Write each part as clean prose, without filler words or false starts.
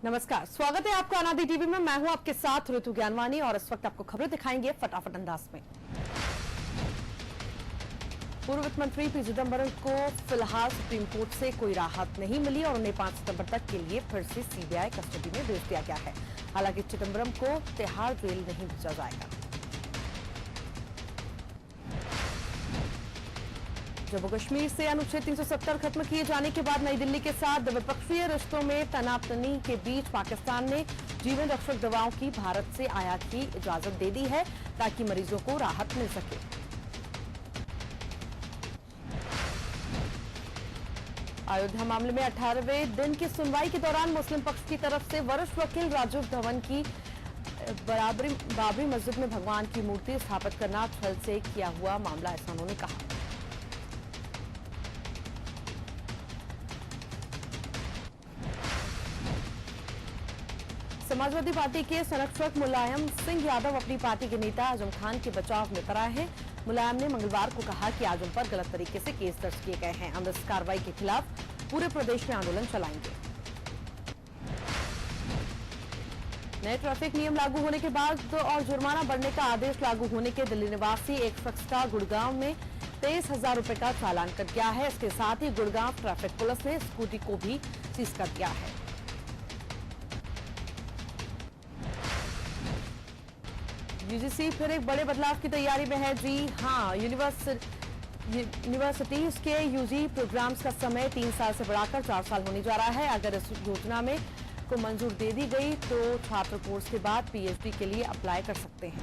नमस्कार, स्वागत है आपका अनादि टीवी में। मैं हूं आपके साथ ऋतु ज्ञानवानी और इस वक्त आपको खबरें दिखाएंगे फटाफट अंदाज में। पूर्व वित्त मंत्री पी चिदंबरम को फिलहाल सुप्रीम कोर्ट से कोई राहत नहीं मिली और उन्हें 5 सितंबर तक के लिए फिर से सीबीआई कस्टडी में भेज दिया गया है। हालांकि चिदंबरम को तिहाड़ जेल नहीं भेजा जाएगा। जम्मू कश्मीर से अनुच्छेद 370 खत्म किए जाने के बाद नई दिल्ली के साथ द्विपक्षीय रिश्तों में तनातनी के बीच पाकिस्तान ने जीवन रक्षक दवाओं की भारत से आयात की इजाजत दे दी है ताकि मरीजों को राहत मिल सके। अयोध्या मामले में 18वें दिन की सुनवाई के दौरान मुस्लिम पक्ष की तरफ से वरिष्ठ वकील राजीव धवन की बाबरी मस्जिद में भगवान की मूर्ति स्थापित करना छल से किया हुआ मामला, ऐसा उन्होंने कहा। समाजवादी पार्टी के संरक्षक मुलायम सिंह यादव अपनी पार्टी के नेता आजम खान के बचाव में पड़ा है। मुलायम ने मंगलवार को कहा कि आजम पर गलत तरीके से केस दर्ज किए गए हैं। हम इस कार्रवाई के खिलाफ पूरे प्रदेश में आंदोलन चलाएंगे। नए ट्रैफिक नियम लागू होने के बाद और जुर्माना बढ़ने का आदेश लागू होने के दिल्ली निवासी एक शख्स का गुड़गांव में 23,000 रुपए का चालान कट गया है। इसके साथ ही गुड़गांव ट्रैफिक पुलिस ने स्कूटी को भी सीज कर दिया है। यूजीसी फिर एक बड़े बदलाव की तैयारी में है। जी हां, यूनिवर्सिटीज के यूजी प्रोग्राम्स का समय 3 साल से बढ़ाकर 4 साल होने जा रहा है। अगर इस योजना में को मंजूर दे दी गई तो छात्र कोर्स के बाद पीएचडी के लिए अप्लाई कर सकते हैं।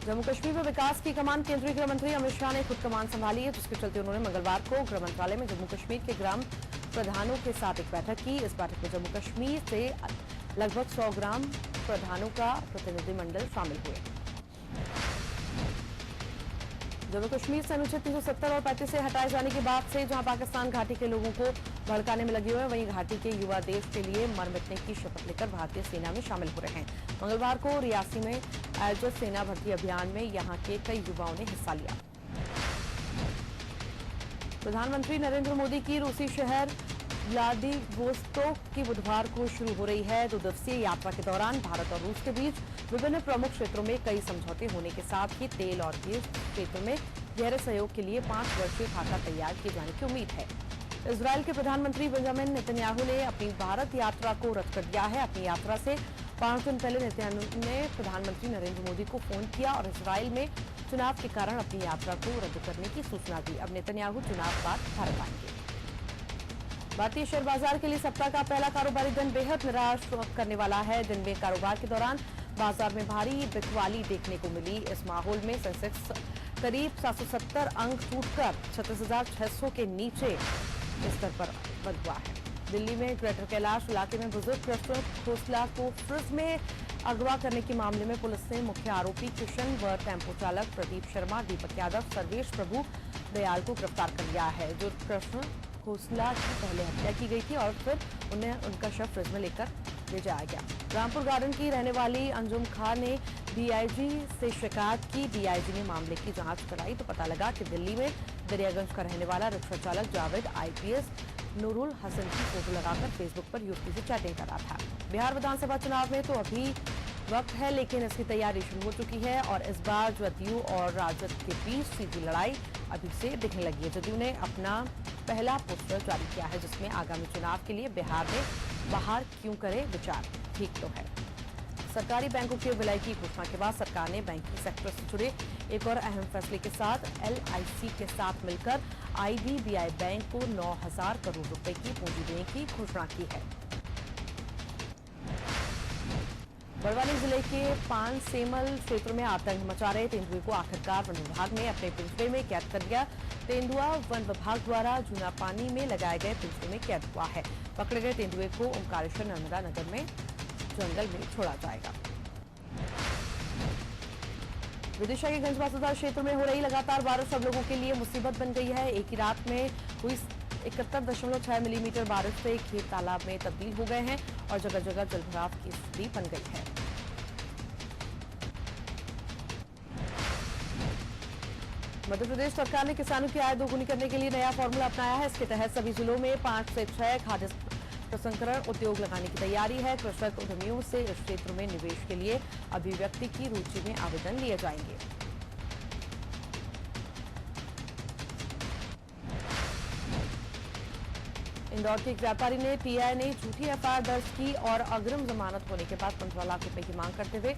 जम्मू कश्मीर में विकास की कमान केंद्रीय गृह मंत्री अमित शाह ने खुद कमान संभाली है, जिसके चलते उन्होंने मंगलवार को गृह मंत्रालय में जम्मू कश्मीर के ग्राम प्रधानों के साथ एक बैठक की। इस बैठक में जम्मू कश्मीर से लगभग 100 ग्राम प्रधानों का प्रतिनिधिमंडल शामिल हुए। जम्मू कश्मीर से अनुच्छेद 370 और 35 से हटाए जाने के बाद से जहां पाकिस्तान घाटी के लोगों को भड़काने में लगे हुए हैं, वहीं घाटी के युवा देश के लिए मर मिटने की शपथ लेकर भारतीय सेना में शामिल हो रहे हैं। मंगलवार को रियासी में आयोजित सेना भर्ती अभियान में यहां के कई युवाओं ने हिस्सा लिया। प्रधानमंत्री नरेंद्र मोदी की रूसी शहर व्लादिवोस्तोक की बुधवार को शुरू हो रही है 2 दिवसीय यात्रा के दौरान भारत और रूस के बीच विभिन्न प्रमुख क्षेत्रों में कई समझौते होने के साथ ही तेल और गैस क्षेत्र में गहरे सहयोग के लिए 5 वर्षीय खाका तैयार किए जाने की उम्मीद है। इजरायल के प्रधानमंत्री बेंजामिन नेतन्याहू ने अपनी भारत यात्रा को रद्द कर दिया है। अपनी यात्रा से 5 दिन पहले नेतन्याहू ने प्रधानमंत्री नरेंद्र मोदी को फोन किया और इजरायल में चुनाव के कारण अपनी यात्रा को रद्द करने की सूचना दी। अब नेतन्याहू चुनाव बाद भारत आएंगे। भारतीय शेयर बाजार के लिए सप्ताह का पहला कारोबारी दिन बेहद निराश करने वाला है। दिन में कारोबार के दौरान बाजार में भारी बिकवाली देखने को मिली। इस माहौल में सेंसेक्स करीब 770 अंक टूटकर 36,600 के नीचे स्तर पर बंद हुआ है। दिल्ली में ग्रेटर कैलाश इलाके में बुजुर्ग रेस्टोरेंट खोसला को फ्रिज में अगवा करने के मामले में पुलिस ने मुख्य आरोपी किशन व टेम्पो चालक प्रदीप शर्मा, दीपक यादव, सर्वेश प्रभु दयाल को गिरफ्तार कर लिया है। जो कृष्ण खोसला की पहले हत्या की गई थी और फिर उन्हें उनका शव फ्रिज में लेकर ले जाया गया। रामपुर गार्डन की रहने वाली अंजुम खान ने डीआईजी से शिकायत की। डीआईजी ने मामले की जांच कराई तो पता लगा कि दिल्ली में दरियागंज का रहने वाला रिक्शा चालक जावेद आईपीएस नूरुल हसन की फोटो लगाकर फेसबुक पर युवती से चैटिंग कर रहा था। बिहार विधानसभा चुनाव में तो अभी वक्त है, लेकिन इसकी तैयारी शुरू हो चुकी है और इस बार जदयू और राजद के बीच सीधी लड़ाई अभी से दिखने लगी है। जदयू ने अपना पहला पोस्टर जारी किया है, जिसमें आगामी चुनाव के लिए बिहार में बाहर क्यों करे विचार ठीक तो है। सरकारी बैंकों के विलय की घोषणा के बाद सरकार ने बैंकिंग सेक्टर से जुड़े एक और अहम फैसले के साथ एलआईसी के साथ मिलकर आईडीबीआई बैंक को 9,000 करोड़ रुपए की पूंजी देने की घोषणा की है। बड़वानी जिले के पानसेमल क्षेत्र में आतंक मचा रहे तेंदुए को आखिरकार वन विभाग ने अपने पिंजरे में कैद कर दिया। तेंदुआ वन विभाग द्वारा जूना पानी में लगाए गए पिंजरे में कैद हुआ है। पकड़े गए तेंदुए को ओमकारेश्वर नर्मदा नगर में जंगल में छोड़ा जाएगा। विदिशा के गंजबासुदा क्षेत्र में हो रही लगातार बारिश अब लोगों के लिए मुसीबत बन गई है। एक ही रात में हुई 71.6 मिलीमीटर बारिश से खेत तालाब में तब्दील हो गए हैं और जगह जगह जलभराव की स्थिति बन गई है। मध्य प्रदेश सरकार ने किसानों की आय दोगुनी करने के लिए नया फॉर्मूला अपनाया है। इसके तहत सभी जिलों में 5 से 6 प्रसंस्करण उद्योग लगाने की तैयारी है। कृषक उद्यमियों से इस क्षेत्र में निवेश के लिए अभिव्यक्ति की रुचि में आवेदन लिए जाएंगे। इंदौर के एक व्यापारी ने टीआई ने झूठी एफआईआर दर्ज की और अग्रिम जमानत होने के बाद 15 लाख रुपए की मांग करते हुए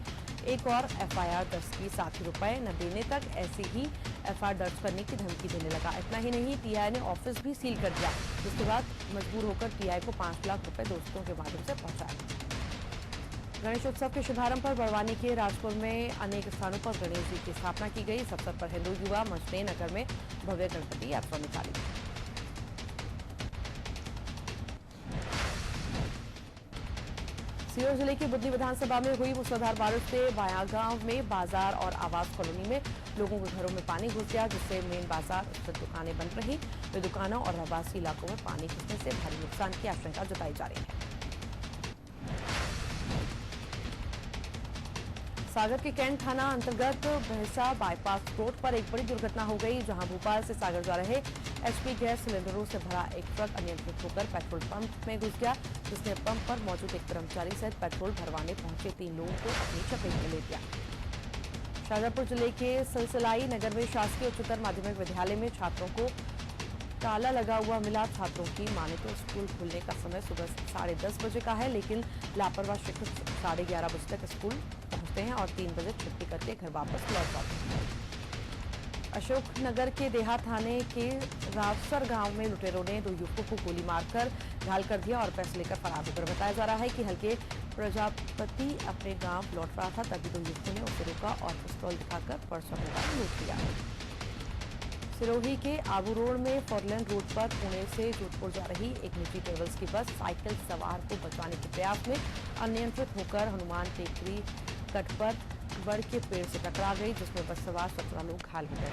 एक और एफआईआर दर्ज की। 60 रुपए न देने तक ऐसी ही एफआईआर दर्ज करने की धमकी देने लगा। इतना ही नहीं, टीआई ने ऑफिस भी सील कर दिया, जिसके बाद मजबूर होकर टीआई को 5 लाख रुपए दोस्तों के माध्यम से पहुंचाया। गणेश उत्सव के शुभारंभ पर बड़वानी के राजपुर में अनेक स्थानों पर गणेश जी की स्थापना की गई। इस अवसर पर हिंदू युवा मंच ने नगर में भव्य गणपति यात्रा निकाली। सीहोर जिले की बुधनी विधानसभा में हुई मूसलाधार बारिश से बाया गांव में बाजार और आवास कॉलोनी में लोगों के घरों में पानी घुस गया, जिससे मेन बाजार स्थित दुकानें बंद रही। वे दुकानों और आवासीय इलाकों में पानी घुसने से भारी नुकसान की आशंका जताई जा रही है। सागर के कैंट थाना अंतर्गत भैंसा बाईपास रोड पर एक बड़ी दुर्घटना हो गई, जहां भोपाल से सागर जा रहे एचपी गैस सिलेंडरों से भरा एक ट्रक अनियंत्रित होकर पेट्रोल पंप में घुस गया, जिसने पंप पर मौजूद एक कर्मचारी सहित पेट्रोल भरवाने पहुंचे 3 लोगों को अपनी चपेट में ले लिया। शाजापुर जिले के सिलसिलाई नगर में शासकीय उच्चतर माध्यमिक विद्यालय में छात्रों को ताला लगा हुआ मिला। छात्रों की माने तो स्कूल खुलने का समय सुबह 10:30 बजे का है, लेकिन लापरवाह शिक्षक 11:30 बजे तक स्कूल पहुंचते हैं और 3 बजे छुट्टी करके घर वापस लौट जाते हैं। अशोकनगर के देहात थाने के रावसर गांव में लुटेरों ने 2 युवकों को गोली मारकर घायल कर दिया और पैसे लेकर फरार होकर। बताया जा रहा है कि हल्के प्रजापति अपने गांव लौट रहा था, तभी 2 युवकों ने उसे रोका और पिस्तौल दिखाकर पर्स और मोबाइल लूट लिया। सिरोही के आबू रोड में फोरलेन रोड पर पुणे से जोधपुर जा रही एक निजी ट्रेवल्स की बस साइकिल सवार को बचाने के प्रयास में अनियंत्रित होकर हनुमान टेकरी कट पर बड़ के पेड़ से टकरा गई, जिसमें बस सवार 17 लोग घायल हो गए।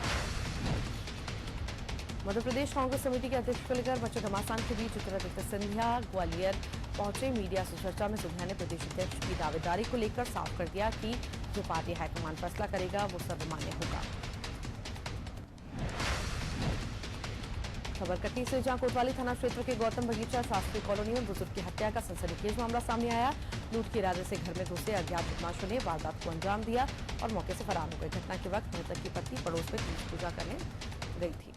मध्य प्रदेश कांग्रेस समिति के अध्यक्ष को लेकर मचे घमासान के बीच ज्योतिरादित्य सिंधिया ग्वालियर पहुंचे। मीडिया से चर्चा में सिंधिया ने प्रदेश अध्यक्ष की दावेदारी को लेकर साफ कर दिया कि जो पार्टी हाईकमान फैसला करेगा वो सर्वमान्य होगा। खबर कटनी से, जहां कोतवाली थाना क्षेत्र के गौतम बगीचा शास्त्री कॉलोनी में बुजुर्ग की हत्या का सनसनीखेज मामला सामने आया। लूट के इरादे से घर में घुसे अज्ञात बदमाशों ने वारदात को अंजाम दिया और मौके से फरार हो गए। घटना के वक्त मृतक की पत्नी पड़ोस में तीज पूजा करने गई थी।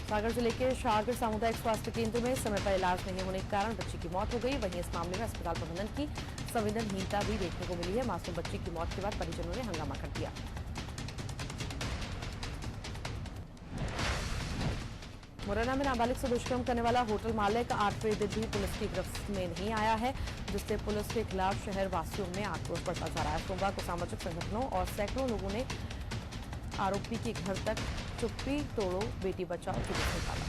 सागर जिले के शाहगढ़ सामुदायिक स्वास्थ्य केंद्र में समय पर इलाज नहीं होने के कारण बच्ची की मौत हो गई। वहीं इस मामले में अस्पताल प्रबंधन की संवेदनहीनता भी देखने को मिली है। मासूम बच्ची की मौत के बाद परिजनों ने हंगामा कर दिया। मुरैना में नाबालिग से दुष्कर्म करने वाला होटल मालिक 8वें दिन भी पुलिस की गिरफ्त में नहीं आया है, जिससे पुलिस के खिलाफ शहर वासियों में आक्रोश बढ़ता जा रहा है। सोमवार को सामाजिक संगठनों और सैकड़ों लोगों ने आरोपी के घर तक चुप्पी तोड़ो बेटी बचाओ जुलूस निकाला।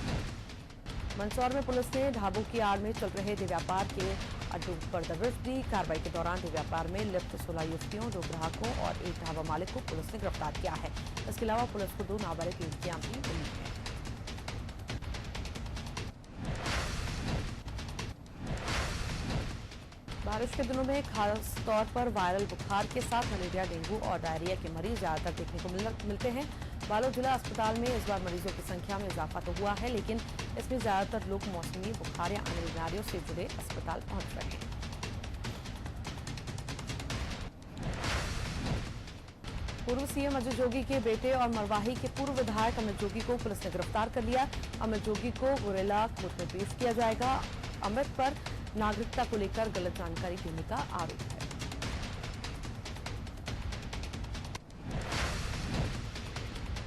मंदसौर में पुलिस ने ढाबों की आड़ में चल रहे देह व्यापार के अड्डों पर दबिश दी। कार्रवाई के दौरान देह व्यापार में लिप्त 16 युवतियों, 2 ग्राहकों और एक ढाबा मालिक को पुलिस ने गिरफ्तार किया है। इसके अलावा पुलिस को 2 नाबालिग युवतियां भी मिली हैं। बारिश के दिनों में खास तौर पर वायरल बुखार के साथ मलेरिया, डेंगू और डायरिया के मरीज ज्यादातर देखने को मिलते हैं। बालोद जिला अस्पताल में इस बार मरीजों की संख्या में इजाफा तो हुआ है, लेकिन इसमें ज्यादातर लोग मौसमी बुखार या अन्य बीमारियों से जुड़े अस्पताल पहुंच रहे हैं। पूर्व सीएम अजय जोगी के बेटे और मरवाही के पूर्व विधायक अमित जोगी को पुलिस ने गिरफ्तार कर लिया। अमित जोगी को गुरेला कोर्ट में पेश किया जाएगा। अमित पर नागरिकता को लेकर गलत जानकारी देने का आरोप है।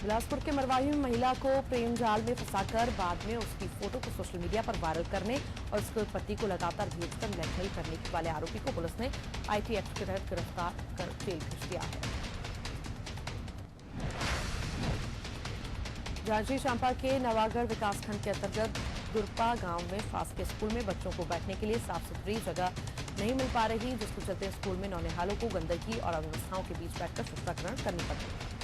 बिलासपुर के मरवाही में महिला को प्रेम जाल में फंसाकर बाद में उसकी फोटो को सोशल मीडिया पर वायरल करने और उसके पति को लगातार भेजकर ब्लैकमेल करने वाले आरोपी को पुलिस ने आईटी एक्ट के तहत गिरफ्तार कर जेल भेज दिया है। जांजगीर चांपा के नवागढ़ विकासखंड के अंतर्गत दुर्पा गांव में शासकीय स्कूल में बच्चों को बैठने के लिए साफ सुथरी जगह नहीं मिल पा रही, जिसको चलते स्कूल में नौनिहालों को गंदगी और अव्यवस्थाओं के बीच बैठकर शिक्षाग्रहण करनी पड़ती है।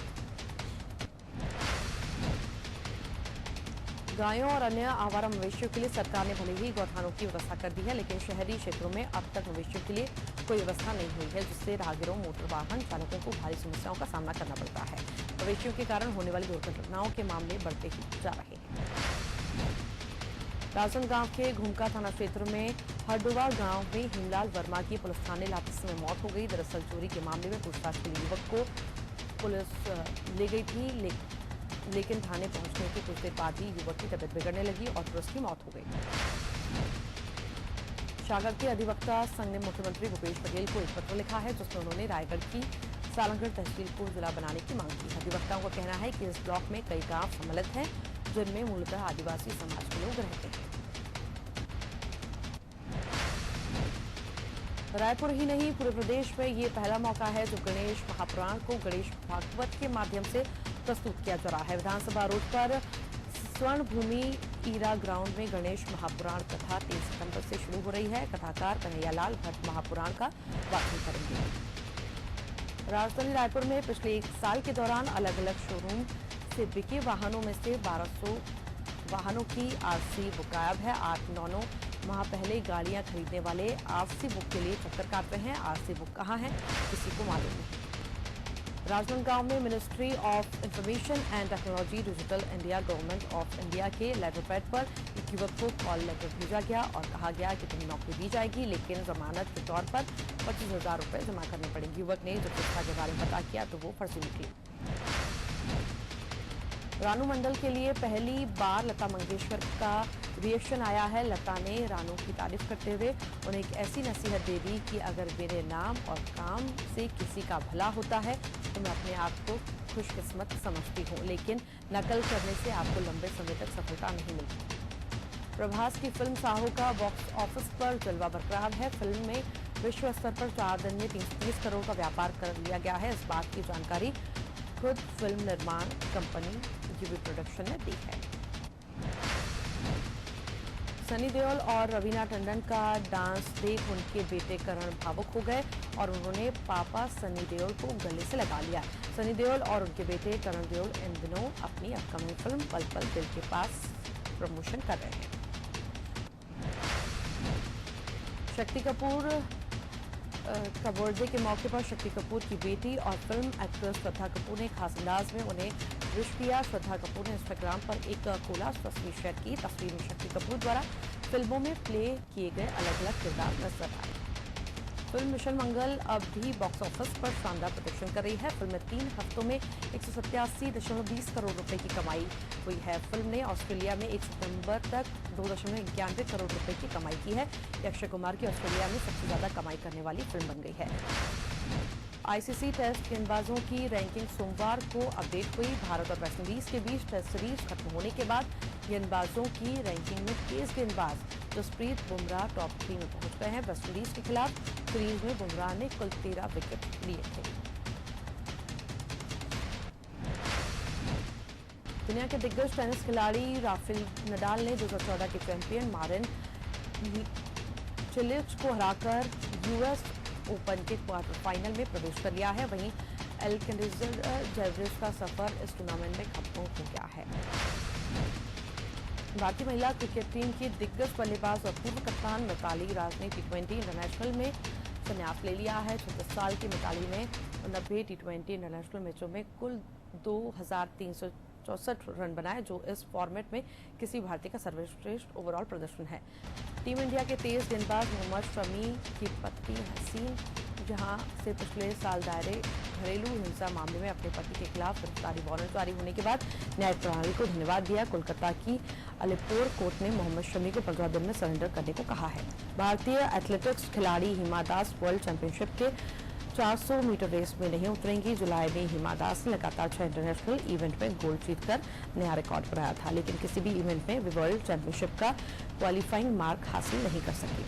गायों और अन्य आवारा मवेशियों के लिए सरकार ने भले ही गौठानों की व्यवस्था कर दी है, लेकिन शहरी क्षेत्रों में अब तक मवेशियों के लिए कोई व्यवस्था नहीं हुई है, जिससे राहगीरों, मोटर वाहन चालकों को भारी समस्याओं का सामना करना पड़ता है। मवेशियों के कारण होने वाली दुर्घटनाओं के मामले बढ़ते ही जा रहे हैं। राजनांदगांव के घुमका थाना क्षेत्र में हरडोवा गांव में हिमलाल वर्मा की पुलिस थाने लाते समय मौत हो गई। दरअसल चोरी के मामले में पूछताछ के लिए युवक को पुलिस ले गई थी, लेकिन थाने पहुंचने के कुछ देर बाद ही युवक की तबीयत बिगड़ने लगी और फिर उसकी मौत हो गई। शागर के अधिवक्ता संघ ने मुख्यमंत्री भूपेश बघेल को एक पत्र लिखा है, जिसमें उन्होंने रायगढ़ की सालंगढ़ तहसील को जिला बनाने की मांग की। अधिवक्ताओं का कहना है कि इस ब्लॉक में कई गांव सम्मिलित हैं, जिनमें मूलतः आदिवासी समाज के लोग रहते हैं। रायपुर ही नहीं, पूरे प्रदेश में ये पहला मौका है जब गणेश महापुराण को गणेश भागवत के माध्यम से प्रस्तुत किया जा रहा है। विधानसभा रोड पर स्वर्ण भूमि ईरा ग्राउंड में गणेश महापुराण कथा 3 सितंबर से शुरू हो रही है। कथाकार कन्हैयालाल भट्ट महापुराण का वाचन करेंगे। राजधानी रायपुर में पिछले 1 साल के दौरान अलग अलग शोरूम से बिके वाहनों में से 1200 वाहनों की आरसी बुक गायब है। 8-9 माह पहले गाड़ियां खरीदने वाले आरसी बुक के लिए चक्कर काट रहे हैं। आरसी बुक कहां है, किसी को मालूम नहीं। राजनांदगांव में ministry of information and technology digital India government of India के लेटर पैड पर एक युवक को कॉल लेटर भेजा गया और कहा गया कि तुम्हें नौकरी दी जाएगी, लेकिन जमानत के तौर पर 25,000 रुपए जमा करने पड़ेंगे। युवक ने जब शिक्षा के बारे में पता किया तो वो फर्जी निकली। रानू मंडल के लिए पहली बार लता मंगेशकर का रिएक्शन आया है। लता ने रानू की तारीफ करते हुए उन्हें एक ऐसी नसीहत दे दी कि अगर मेरे नाम और काम से किसी का भला होता है तो मैं अपने आप को खुशकिस्मत समझती हूँ, लेकिन नकल करने से आपको लंबे समय तक सफलता नहीं मिलती। प्रभास की फिल्म साहो का बॉक्स ऑफिस पर जलवा बरकरार है। फिल्म में विश्व स्तर पर 4 दिन में 330 करोड़ का व्यापार कर लिया गया है। इस बात की जानकारी खुद फिल्म निर्माण कंपनी जीवी प्रोडक्शन ने दी है। सनी देओल और रवीना टंडन का डांस देख उनके बेटे करण भावुक हो गए और उन्होंने पापा सनी देओल को गले से लगा लिया। सनी देओल और उनके बेटे करण देओल इन दिनों अपनी अपकमिंग फिल्म पल पल दिल के पास प्रमोशन कर रहे हैं। शक्ति कपूर का बर्थडे के मौके पर शक्ति कपूर की बेटी और फिल्म एक्ट्रेस श्रद्धा कपूर ने खास अंदाज में उन्हें विश किया। श्रद्धा कपूर ने इंस्टाग्राम पर एक कोलाज तस्वीर शेयर की। तस्वीर में शक्ति कपूर द्वारा फिल्मों में प्ले किए गए अलग अलग किरदार नजर आए। फिल्म मिशन मंगल अब भी बॉक्स ऑफिस पर शानदार प्रदर्शन कर रही है। फिल्म ने 3 हफ्तों में 187.20 करोड़ रुपए की कमाई हुई है। फिल्म ने ऑस्ट्रेलिया में 1 सितंबर तक 2.91 करोड़ रुपए की कमाई की है। अक्षय कुमार की ऑस्ट्रेलिया में सबसे ज्यादा कमाई करने वाली फिल्म बन गई है। आईसीसी टेस्ट गेंदबाजों की रैंकिंग सोमवार को अपडेट हुई। भारत और वेस्टइंडीज के बीच टेस्ट सीरीज खत्म होने के बाद गेंदबाजों की रैंकिंग में तेज गेंदबाज जसप्रीत बुमराह टॉप 3 में पहुंच गए हैं। वेस्टइंडीज के खिलाफ सीरीज में बुमराह ने कुल 13 विकेट लिए थे। दुनिया के दिग्गज टेनिस खिलाड़ी राफेल नडाल ने 2014 के चैंपियन मारिन चिलिच को हराकर यूएस ओपन के क्वार्टर फाइनल में प्रवेश कर लिया है। वहीं एल्केंडर जेवरेज का सफर इस टूर्नामेंट में खत्म हो गया है। भारतीय महिला क्रिकेट टीम की दिग्गज बल्लेबाज और पूर्व कप्तान मिताली राज ने T20 इंटरनेशनल में संन्यास ले लिया है। 36 साल की मिताली ने 90 T20 इंटरनेशनल मैचों में कुल 2,364 रन बनाए, जो इस फॉर्मेट में किसी भारतीय का सर्वश्रेष्ठ ओवरऑल प्रदर्शन है। टीम इंडिया के तेज गेंदबाज मोहम्मद शमी की पत्नी हसीन जहां से पिछले साल दायरे घरेलू हिंसा मामले में अपने पति के खिलाफ गिरफ्तारी वारंट जारी होने के बाद न्यायिक प्रणाली को धन्यवाद दिया। कोलकाता की अलीपुर कोर्ट ने मोहम्मद शमी को 15 दिन में सरेंडर करने को कहा है। भारतीय एथलेटिक्स खिलाड़ी हिमा दास वर्ल्ड चैंपियनशिप के 400 मीटर रेस में नहीं उतरेंगी। जुलाई में हिमा दास ने लगातार 6 इंटरनेशनल इवेंट में गोल्ड जीतकर नया रिकॉर्ड बनाया था, लेकिन किसी भी इवेंट में वे वर्ल्ड चैंपियनशिप का क्वालिफाइंग मार्क हासिल नहीं कर सकी।